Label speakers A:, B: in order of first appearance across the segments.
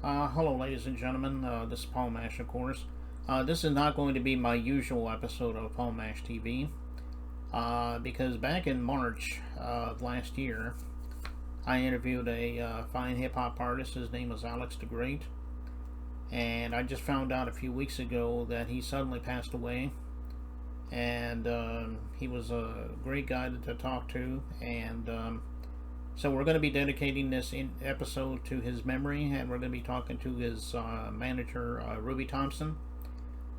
A: Hello, ladies and gentlemen. This is Paul Mash, of course. This is not going to be my usual episode of Paul Mash TV because back in March of last year, I interviewed a fine hip hop artist. His name was Alex the Great, and I just found out a few weeks ago that he suddenly passed away. And he was a great guy to talk to, and so we're going to be dedicating this episode to his memory, and we're going to be talking to his manager, Ruby Thompson,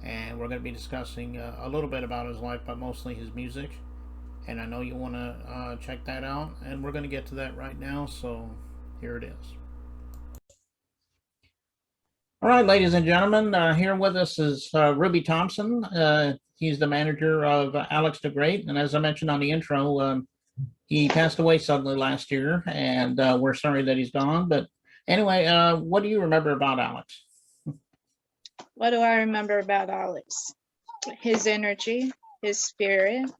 A: and we're going to be discussing a little bit about his life, but mostly his music. And I know you want to check that out, and we're going to get to that right now. So here it is. All right, ladies and gentlemen, here with us is Ruby Thompson. He's the manager of Alex the Great, and as I mentioned on the intro, he passed away suddenly last year, and we're sorry that he's gone. But anyway, what do you remember about Alex?
B: What do I remember about Alex? His energy, his spirit.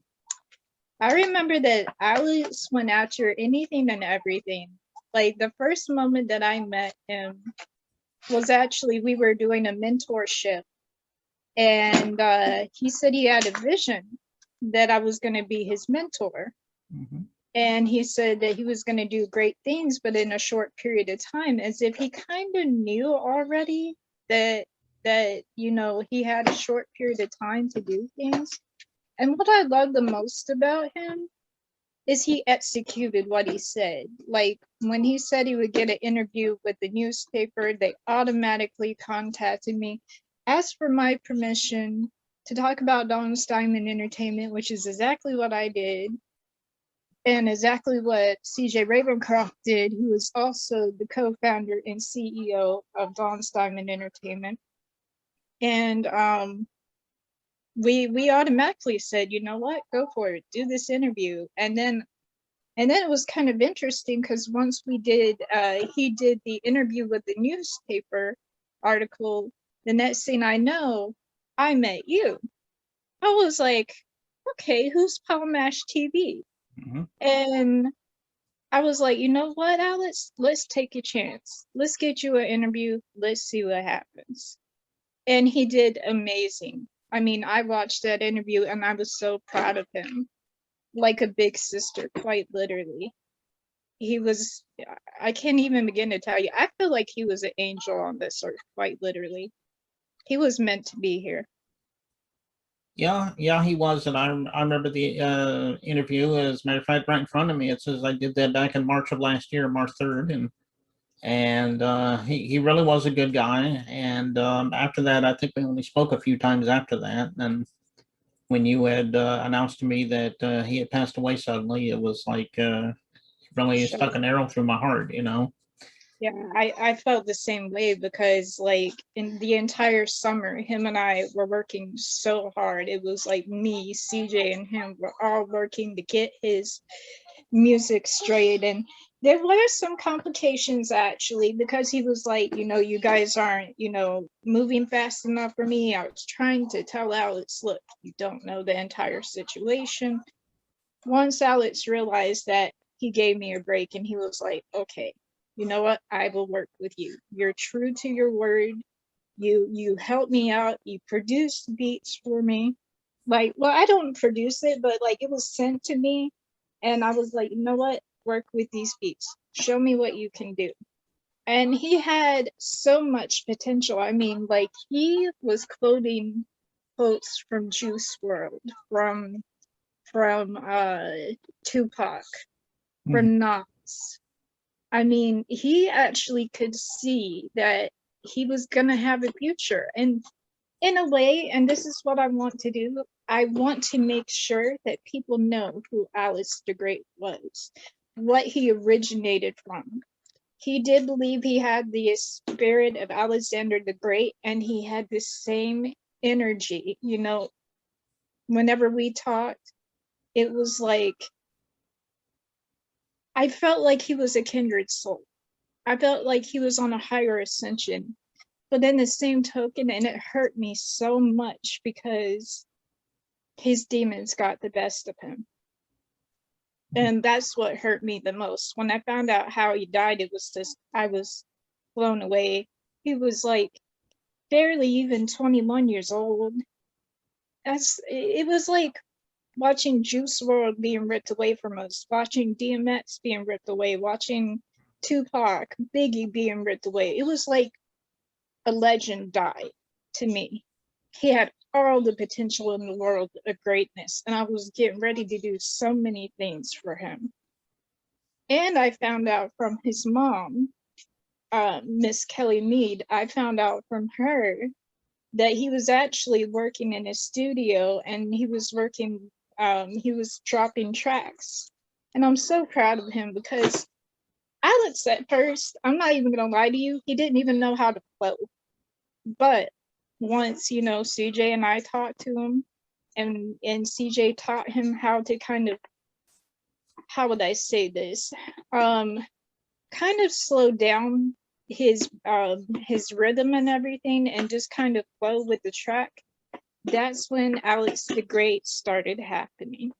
B: I remember that Alex went after anything and everything. Like the first moment that I met him was actually we were doing a mentorship, and he said he had a vision that I was going to be his mentor. Mm-hmm. And he said that he was going to do great things, but in a short period of time, as if he kind of knew already that he had a short period of time to do things. And what I love the most about him is he executed what he said. Like when he said he would get an interview with the newspaper, they automatically contacted me, asked for my permission to talk about Don's Diamond Entertainment, which is exactly what I did. And exactly what CJ Ravencroft did, who is also the co-founder and CEO of Don's Diamond Entertainment. And we automatically said, you know what, go for it, do this interview. And then it was kind of interesting because once we did, he did the interview with the newspaper article. The next thing I know, I met you. I was like, okay, who's Paul Mash TV? Mm-hmm. And I was like, you know what, Alex, let's take a chance. Let's get you an interview. Let's see what happens. And he did amazing. I mean, I watched that interview and I was so proud of him. Like a big sister, quite literally. He was, I can't even begin to tell you. I feel like he was an angel on this earth, quite literally. He was meant to be here.
A: Yeah, he was, and I remember the interview. As a matter of fact, right in front of me, it says I did that back in March of last year, March 3rd, and he really was a good guy. And after that, I think we only spoke a few times after that. And when you had announced to me that he had passed away suddenly, it was like really stuck an arrow through my heart, you know.
B: Yeah, I felt the same way because like in the entire summer, him and I were working so hard. It was like me, CJ, and him were all working to get his music straight. And there were some complications actually because he was like, you guys aren't, moving fast enough for me. I was trying to tell Alex, look, you don't know the entire situation. Once Alex realized that, he gave me a break and he was like, okay, you know what? I will work with you. You're true to your word. You help me out. You produce beats for me. Like, well, I don't produce it, but like it was sent to me. And I was like, you know what? Work with these beats. Show me what you can do. And he had so much potential. I mean, like he was quoting quotes from Juice World, from Tupac, from Nas. I mean, he actually could see that he was going to have a future. And in a way, and this is what I want to do, I want to make sure that people know who Alex the Great was, what he originated from. He did believe he had the spirit of Alexander the Great, and he had the same energy. Whenever we talked, it was like, I felt like he was a kindred soul. I felt like he was on a higher ascension. But in the same token, and it hurt me so much because his demons got the best of him. And that's what hurt me the most. When I found out how he died, it was just, I was blown away. He was like barely even 21 years old. It was like watching Juice WRLD being ripped away from us, watching DMX being ripped away, watching Tupac, Biggie being ripped away. It was like a legend died to me. He had all the potential in the world of greatness, and I was getting ready to do so many things for him. And I found out from his mom, Miss Kelly Mead, I found out from her that he was actually working in a studio and he was dropping tracks. And I'm so proud of him because Alex at first, I'm not even gonna lie to you, he didn't even know how to flow. But once, CJ and I talked to him and CJ taught him how to kind of, how would I say this? Kind of slow down his rhythm and everything and just kind of flow with the track. That's when Alex the Great started happening.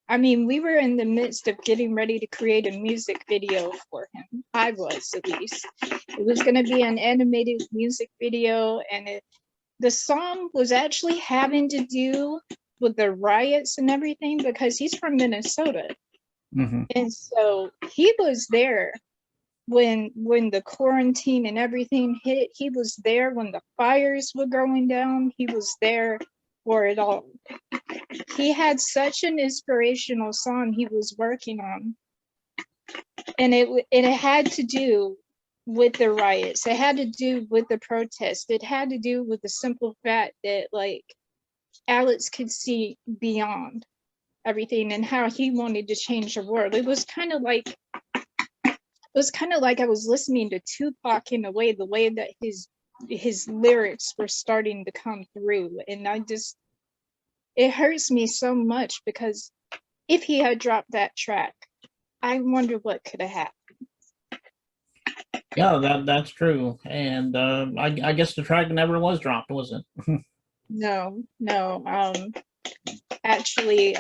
B: I mean, we were in the midst of getting ready to create a music video for him. I was, at least. It was going to be an animated music video, and the song was actually having to do with the riots and everything because he's from Minnesota.
A: Mm-hmm.
B: And so he was there when the quarantine and everything hit. He was there when the fires were going down. He was there for it all. He had such an inspirational song he was working on, and it had to do with the riots. It had to do with the protest. It had to do with the simple fact that like Alex could see beyond everything and how he wanted to change the world. It was kind of like I was listening to Tupac in a way, the way that his lyrics were starting to come through, and it hurts me so much because if he had dropped that track, I wonder what could have happened.
A: Yeah, that's true. And I guess the track never was dropped, was it?
B: No. Actually,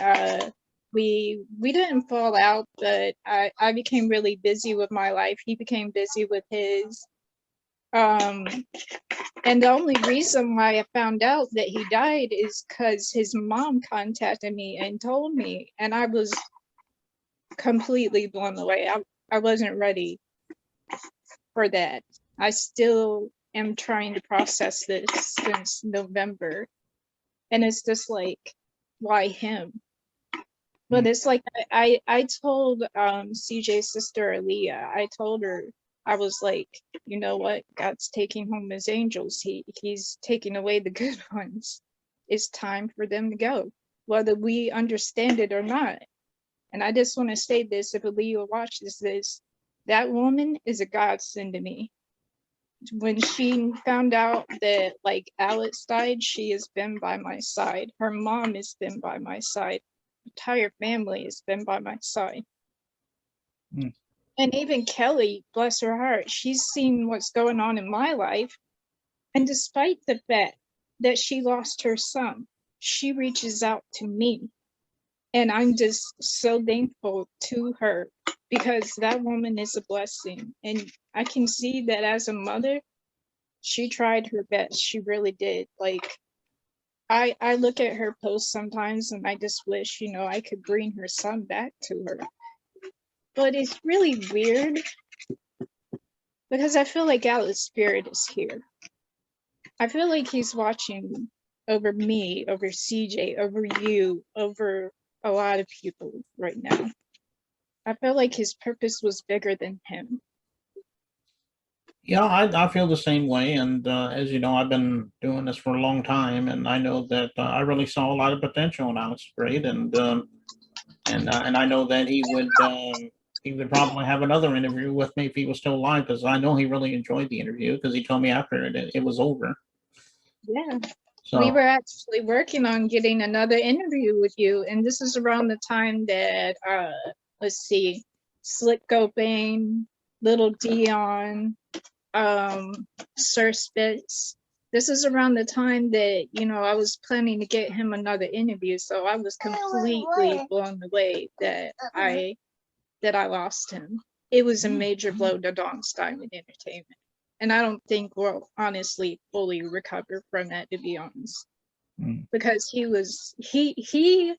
B: we didn't fall out, but I became really busy with my life. He became busy with his. And the only reason why I found out that he died is because his mom contacted me and told me, and I was completely blown away. I wasn't ready for that. I still am trying to process this since November. And it's just like, why him? But it's like I told CJ's sister Aaliyah, I told her, I was like, you know what? God's taking home his angels. He's taking away the good ones. It's time for them to go, whether we understand it or not. And I just want to say this, if Aaliyah watches this, that woman is a godsend to me. When she found out that like Alex died, she has been by my side. Her mom has been by my side. Entire family has been by my side.
A: Mm.
B: And even Kelly, bless her heart, she's seen what's going on in my life. And despite the fact that she lost her son, she reaches out to me. And I'm just so thankful to her because that woman is a blessing. And I can see that as a mother, she tried her best. She really did. Like, I look at her posts sometimes and I just wish, I could bring her son back to her. But it's really weird because I feel like Alex Spirit is here. I feel like he's watching over me, over CJ, over you, over a lot of people right now. I feel like his purpose was bigger than him.
A: Yeah, I feel the same way. And as you know, I've been doing this for a long time, and I know that I really saw a lot of potential in Alex Braid, and I know that he would probably have another interview with me if he was still alive, because I know he really enjoyed the interview because he told me after it was over.
B: Yeah.
A: So
B: we were actually working on getting another interview with you, and this is around the time that let's see, Slick Copain, Little Dion, Sir Spitz. This is around the time that I was planning to get him another interview, so I was completely blown away that I lost him. It was a major blow to Dawn's Diamond Entertainment. And I don't think we'll honestly fully recover from that, to be honest. Because he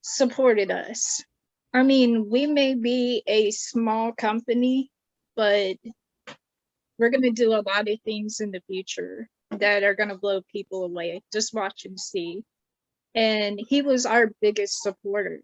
B: supported us. I mean, we may be a small company, but we're going to do a lot of things in the future that are going to blow people away. Just watch and see. And he was our biggest supporter.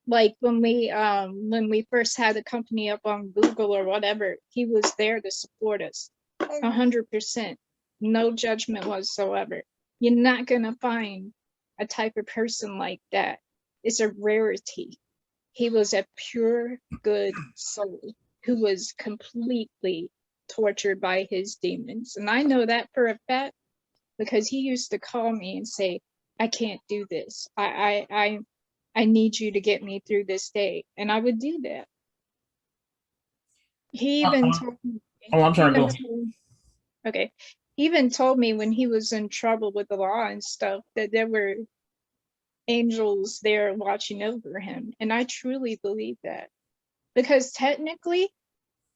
B: Like when we first had the company up on Google or whatever, he was there to support us 100%. No judgment whatsoever. You're not going to find a type of person like that. It's a rarity. He was a pure good soul who was completely tortured by his demons. And I know that for a fact because he used to call me and say, I can't do this. I need you to get me through this day. And I would do that. He even told me.
A: Oh, I'm sorry. Go.
B: Okay. He even told me when he was in trouble with the law and stuff that there were angels there watching over him. And I truly believe that. Because technically,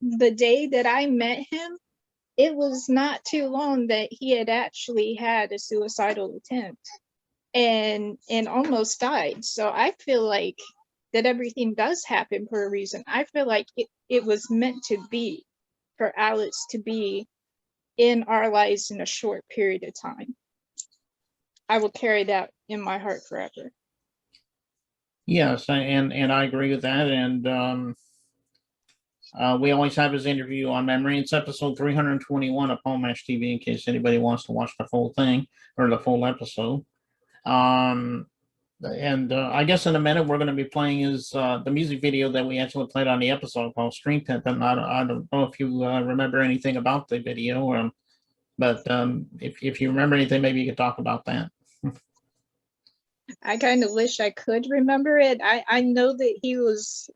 B: the day that I met him, it was not too long that he had actually had a suicidal attempt and almost died. So I feel like that everything does happen for a reason. I feel like it was meant to be for Alex to be in our lives in a short period of time. I will carry that in my heart forever.
A: Yes, and I agree with that. And we always have his interview on memory. It's episode 321 of Pomash TV, in case anybody wants to watch the full thing or the full episode. And I guess in a minute we're going to be playing the music video that we actually played on the episode called Stream Pimpin'. I don't know if you remember anything about the video, but if you remember anything, maybe you could talk about that.
B: I kind of wish I could remember it. I know that he was.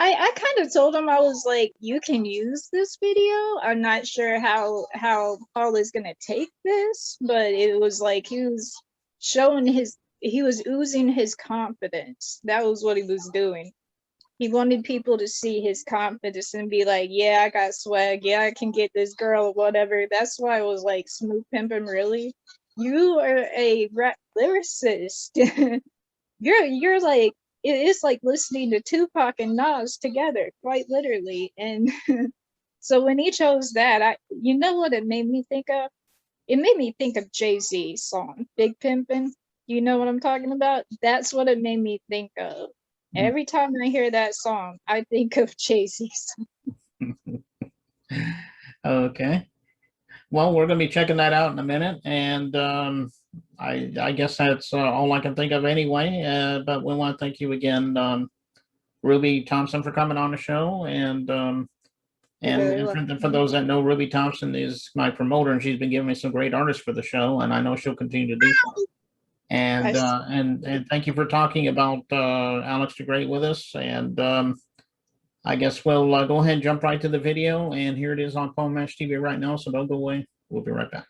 B: I kind of told him, I was like, you can use this video. I'm not sure how Paul is gonna take this, but it was like he was showing he was oozing his confidence. That was what he was doing. He wanted people to see his confidence and be like, yeah, I got swag. Yeah, I can get this girl or whatever. That's why I was like, Smooth Pimpin', really? You are a rap lyricist. you're like, it's like listening to Tupac and Nas together, quite literally. And so when he chose that, you know what it made me think of? It made me think of Jay-Z's song, Big Pimpin'. You know what I'm talking about? That's what it made me think of. Every time I hear that song, I think of Jay-Z's.
A: Okay. Well, we're going to be checking that out in a minute, and I guess that's all I can think of anyway. But we want to thank you again, Ruby Thompson, for coming on the show, and for those that know, Ruby Thompson is my promoter, and she's been giving me some great artists for the show, and I know she'll continue to do so. And thank you for talking about Alex the Great with us, and I guess we'll go ahead and jump right to the video, and here it is on Pomash TV right now, so don't go away. We'll be right back.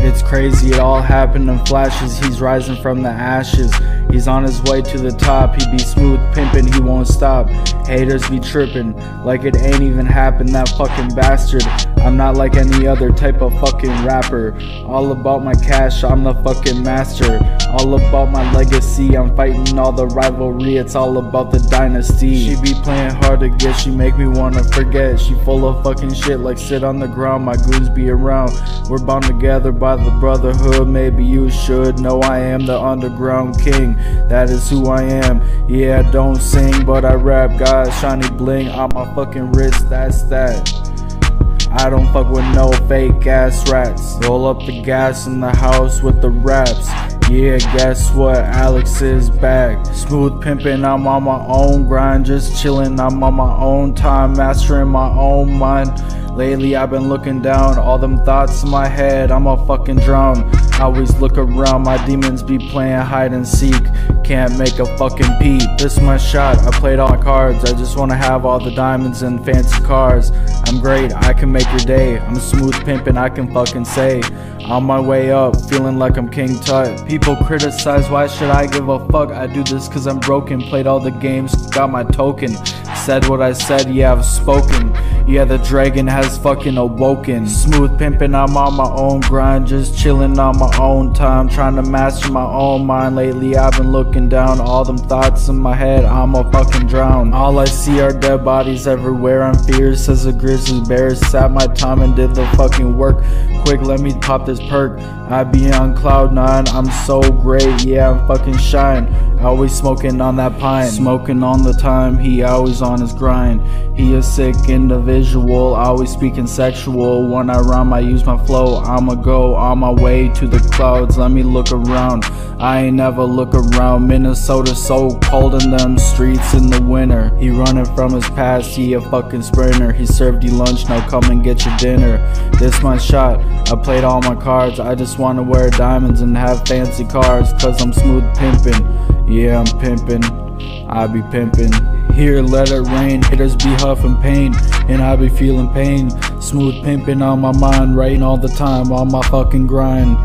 C: It's crazy, it all happened in flashes. He's rising from the ashes. He's on his way to the top. He be smooth pimpin', he won't stop. Haters be trippin' like it ain't even happened, that fucking bastard. I'm not like any other type of fucking rapper. All about my cash, I'm the fucking master. All about my legacy, I'm fighting all the rivalry. It's all about the dynasty. She be playing hard to get, she make me wanna forget. She full of fucking shit like sit on the ground, my goons be around. We're bound together by the brotherhood, maybe you should know I am the underground king. That is who I am. Yeah, I don't sing, but I rap. Got shiny bling on my fucking wrist, that's that. I don't fuck with no fake ass rats. Roll up the gas in the house with the raps. Yeah, guess what? Alex is back. Smooth pimpin', I'm on my own grind. Just chillin', I'm on my own time. Mastering my own mind. Lately I've been looking down. All them thoughts in my head, I'ma fucking drown. I always look around, my demons be playing hide and seek. Can't make a fucking peep. This is my shot, I played all my cards. I just wanna have all the diamonds and fancy cars. I'm great, I can make your day. I'm smooth pimpin', I can fucking say. On my way up, feeling like I'm King Tut. People criticize, why should I give a fuck? I do this cause I'm broken. Played all the games, got my token. Said what I said, yeah, I've spoken. Yeah, the dragon has fucking awoken. Smooth pimpin', I'm on my own grind. Just chillin' on my own time. Trying to master my own mind. Lately I've been looking down. All them thoughts in my head, I'ma fucking drown. All I see are dead bodies everywhere. I'm fierce as a grizzly bear. Sat my time and did the fucking work. Quick, let me pop this perk. I be on cloud 9, I'm so great, yeah, I'm fucking shine. Always smoking on that pine, smoking on the time, he always on his grind. He a sick individual, always speaking sexual. When I rhyme, I use my flow, I'ma go on my way to the clouds. Let me look around, I ain't never look around. Minnesota so cold in them streets in the winter. He running from his past, he a fucking sprinter. He served you lunch, now come and get your dinner. This my shot, I played all my cards. I just wanna wear diamonds and have fancy cars, cause I'm smooth pimpin'. Yeah, I'm pimpin', I be pimpin'. Here, let it rain, haters be huffin' pain, and I be feelin' pain. Smooth pimpin' on my mind, writing all the time, on my fucking grind.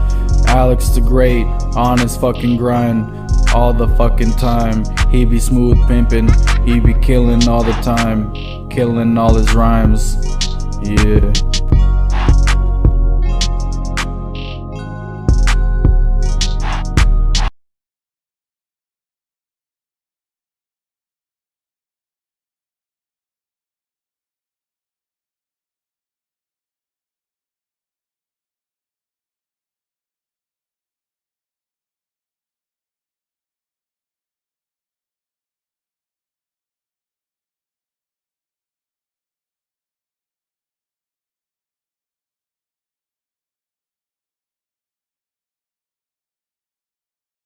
C: Alex the Great, on his fucking grind, all the fucking time. He be smooth pimpin', he be killin' all the time, killin' all his rhymes, yeah.